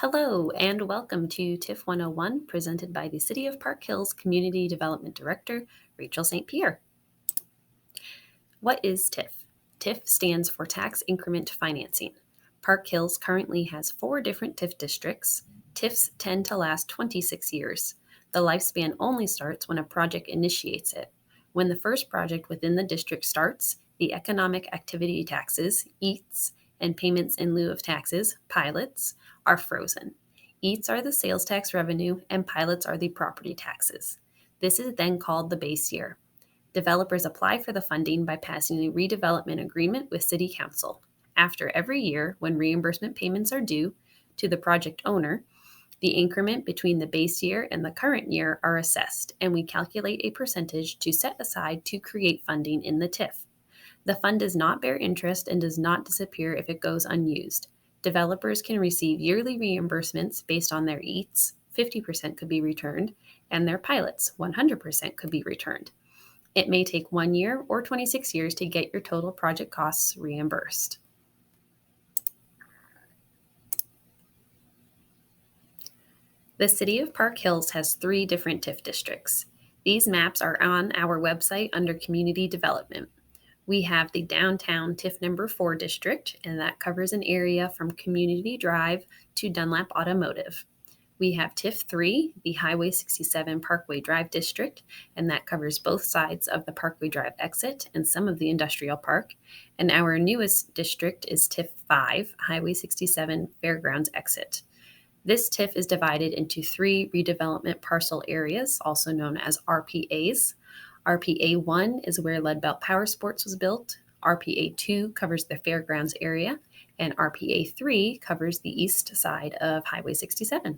Hello and welcome to TIF 101, presented by the City of Park Hills Community Development Director, Rachel St. Pierre. What is TIF? TIF stands for Tax Increment Financing. Park Hills currently has 4 different TIF districts. TIFs tend to last 26 years. The lifespan only starts when a project initiates it. When the first project within the district starts, the economic activity taxes, EATs, and payments in lieu of taxes, pilots, are frozen. EATs are the sales tax revenue and pilots are the property taxes. This is then called the base year. Developers apply for the funding by passing a redevelopment agreement with City Council. After every year, when reimbursement payments are due to the project owner, the increment between the base year and the current year are assessed, and we calculate a percentage to set aside to create funding in the TIF. The fund does not bear interest and does not disappear if it goes unused. Developers can receive yearly reimbursements based on their EATs, 50% could be returned, and their pilots, 100% could be returned. It may take 1 year or 26 years to get your total project costs reimbursed. The City of Park Hills has 3 different TIF districts. These maps are on our website under Community Development. We have the downtown TIF number 4 district, and that covers an area from Community Drive to Dunlap Automotive. We have TIF 3, the Highway 67 Parkway Drive district, and that covers both sides of the Parkway Drive exit and some of the industrial park. And our newest district is TIF 5, Highway 67 Fairgrounds exit. This TIF is divided into 3 redevelopment parcel areas, also known as RPAs. RPA 1 is where Lead Belt Power Sports was built. RPA 2 covers the fairgrounds area, and RPA 3 covers the east side of Highway 67.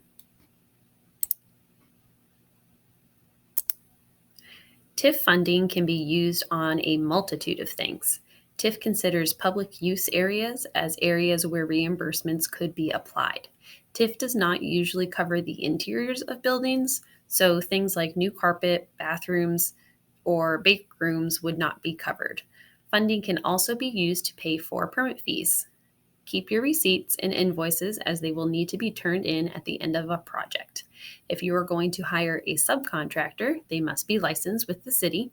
TIF funding can be used on a multitude of things. TIF considers public use areas as areas where reimbursements could be applied. TIF does not usually cover the interiors of buildings, so things like new carpet, bathrooms, or bake rooms would not be covered. Funding can also be used to pay for permit fees. Keep your receipts and invoices as they will need to be turned in at the end of a project. If you are going to hire a subcontractor, they must be licensed with the city.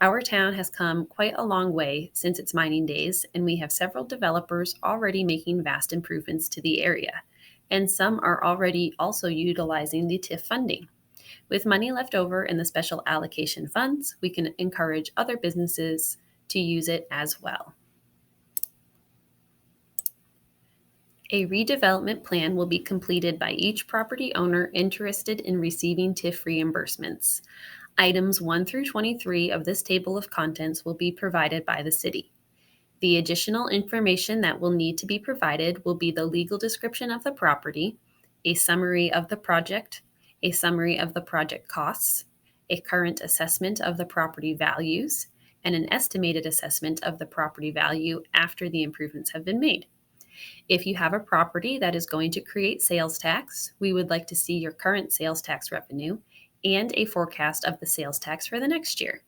Our town has come quite a long way since its mining days, and we have several developers already making vast improvements to the area, and some are already also utilizing the TIF funding. With money left over in the special allocation funds, we can encourage other businesses to use it as well. A redevelopment plan will be completed by each property owner interested in receiving TIF reimbursements. Items 1 through 23 of this table of contents will be provided by the city. The additional information that will need to be provided will be the legal description of the property, a summary of the project, a summary of the project costs, a current assessment of the property values, and an estimated assessment of the property value after the improvements have been made. If you have a property that is going to create sales tax, we would like to see your current sales tax revenue and a forecast of the sales tax for the next year.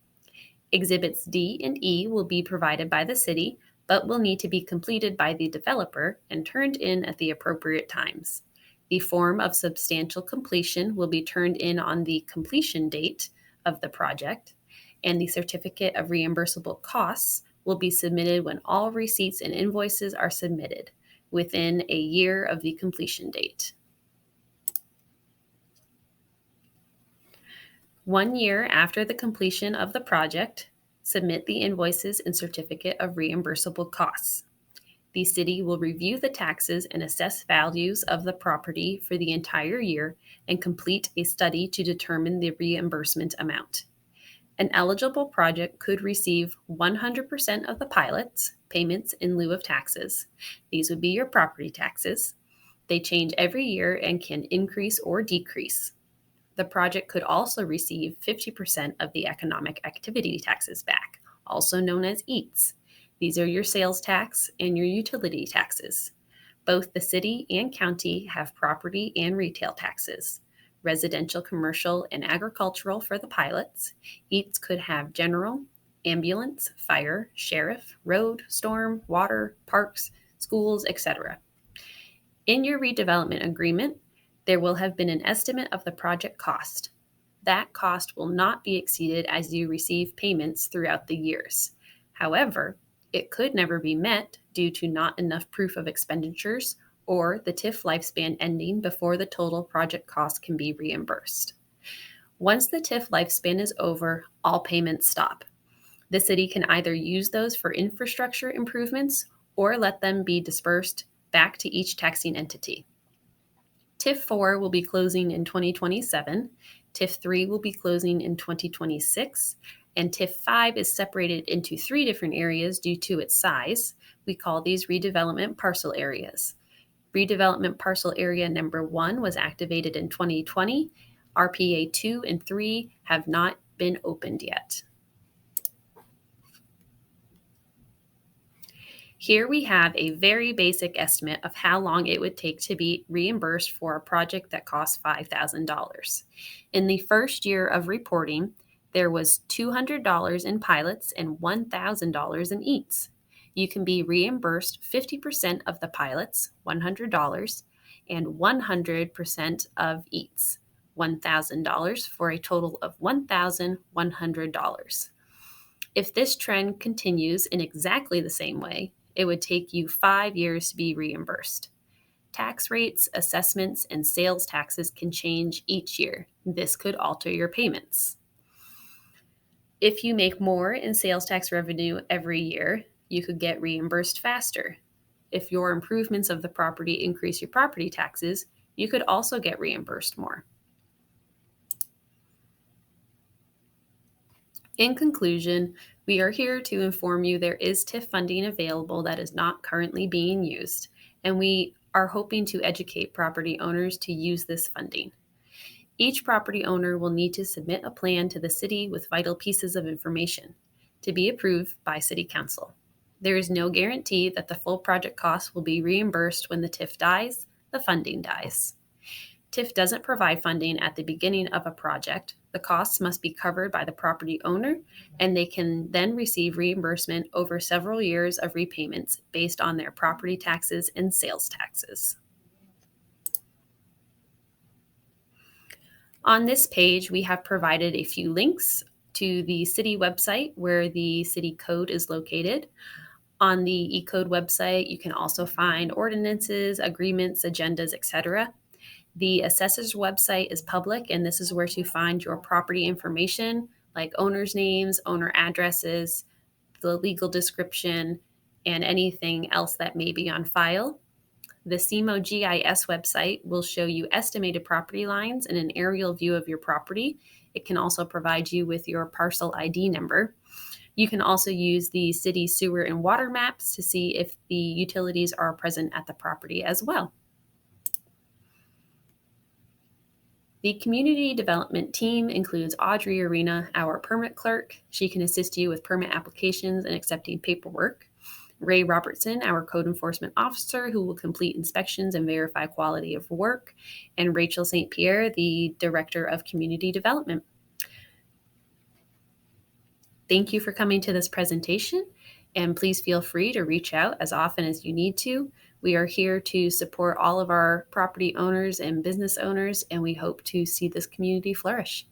Exhibits D and E will be provided by the city, but will need to be completed by the developer and turned in at the appropriate times. The form of substantial completion will be turned in on the completion date of the project, and the certificate of reimbursable costs will be submitted when all receipts and invoices are submitted within a year of the completion date. 1 year after the completion of the project, submit the invoices and certificate of reimbursable costs. The city will review the taxes and assess values of the property for the entire year and complete a study to determine the reimbursement amount. An eligible project could receive 100% of the pilots, payments in lieu of taxes. These would be your property taxes. They change every year and can increase or decrease. The project could also receive 50% of the economic activity taxes back, also known as EATs. These are your sales tax and your utility taxes. Both the city and county have property and retail taxes. Residential, commercial, and agricultural for the pilots. EATs could have general, ambulance, fire, sheriff, road, storm, water, parks, schools, etc. In your redevelopment agreement, there will have been an estimate of the project cost. That cost will not be exceeded as you receive payments throughout the years. However, it could never be met due to not enough proof of expenditures or the TIF lifespan ending before the total project cost can be reimbursed. Once the TIF lifespan is over, all payments stop. The city can either use those for infrastructure improvements or let them be dispersed back to each taxing entity. TIF 4 will be closing in 2027, TIF 3 will be closing in 2026, and TIF 5 is separated into 3 different areas due to its size. We call these redevelopment parcel areas. Redevelopment parcel area number 1 was activated in 2020. RPA 2 and 3 have not been opened yet. Here we have a very basic estimate of how long it would take to be reimbursed for a project that costs $5,000. In the first year of reporting, there was $200 in pilots and $1,000 in EATs. You can be reimbursed 50% of the pilots, $100, and 100% of EATs, $1,000, for a total of $1,100. If this trend continues in exactly the same way, it would take you 5 years to be reimbursed. Tax rates, assessments, and sales taxes can change each year. This could alter your payments. If you make more in sales tax revenue every year, you could get reimbursed faster. If your improvements of the property increase your property taxes, you could also get reimbursed more. In conclusion, we are here to inform you there is TIF funding available that is not currently being used, and we are hoping to educate property owners to use this funding. Each property owner will need to submit a plan to the city with vital pieces of information to be approved by City Council. There is no guarantee that the full project cost will be reimbursed when the TIF dies, the funding dies. TIF doesn't provide funding at the beginning of a project. The costs must be covered by the property owner, and they can then receive reimbursement over several years of repayments based on their property taxes and sales taxes. On this page, we have provided a few links to the city website where the city code is located. On the eCode website, you can also find ordinances, agreements, agendas, etc. The assessor's website is public, and this is where to find your property information like owner's names, owner addresses, the legal description, and anything else that may be on file. The CMO GIS website will show you estimated property lines and an aerial view of your property. It can also provide you with your parcel ID number. You can also use the city sewer and water maps to see if the utilities are present at the property as well. The community development team includes Audrey Arena, our permit clerk. She can assist you with permit applications and accepting paperwork. Ray Robertson, our code enforcement officer, who will complete inspections and verify quality of work. And Rachel St. Pierre, the director of community development. Thank you for coming to this presentation, and please feel free to reach out as often as you need to. We are here to support all of our property owners and business owners, and we hope to see this community flourish.